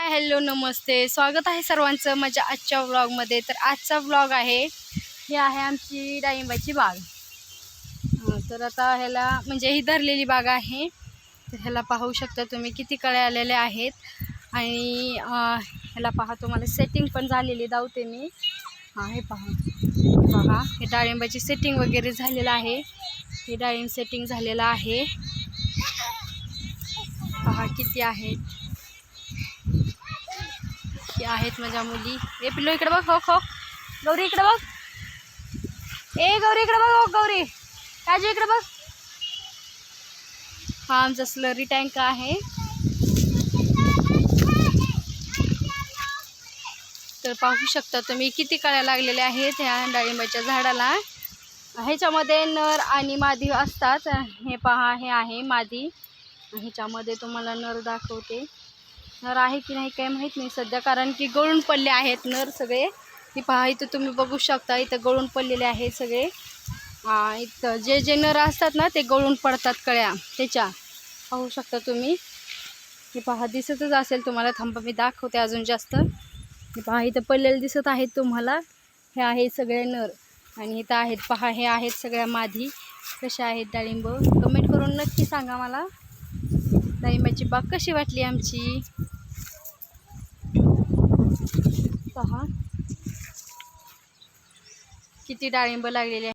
Hi hello नमस्ते, स्वागत आहे सर्वांचं माझ्या आजच्या व्लॉगमध्ये। तर आजचा व्लॉग आहे, हे आहे आमची डाळिंबाची बाग। तर आता ह्याला म्हणजे ही धरलेली बाग आहे। तर ह्याला पाहू शकता तुम्ही किती कळे आलेले आहेत आणि ह्याला पहा तुम्हाला सेटिंग पण झालेली दावते मी। हे पहा हे डाळिंबाची सेटिंग वगैरे झालेलं आहे। हे डाळिंब सेटिंग झालेलं आहे, पहा किती आहेत। आहेत माझ्या मुली। ए पिल्लू इकडे बघ, हो हो गौरी इकडे बघ, ए गौरी इकडे बघ, हो गौरी काजू इकडे बघ। हा आमचा स्लरी टँक आहे। तर पाहू शकता तुम्ही किती कळ्या लागलेल्या आहेत ह्या डाळिंबाच्या झाडाला। ह्याच्यामध्ये नर आणि मादी असतात। हे पहा हे आहे मादी, ह्याच्यामध्ये तुम्हाला नर दाखवते। नर आहे की नाही काही माहीत नाही सध्या, कारण की गळून पडले आहेत नर सगळे। हे पहा इथं तुम्ही बघू शकता, इथं गळून पडलेले आहेत सगळे। इथं जे जे नर असतात ना ते गळून पडतात कळ्या त्याच्या, पाहू शकता तुम्ही। हे पहा दिसतच असेल तुम्हाला, थांबा मी दाखवते अजून जास्त। हे पहा इथं पडलेले दिसत आहेत तुम्हाला, हे आहेत सगळे नर आणि इथं आहेत पहा हे आहेत सगळ्या मादी। कशा आहेत डाळिंब कमेंट करून नक्की सांगा मला, डाळिंबाची बाग कशी वाटली आमची। पहा किती डाळिंब लागलेले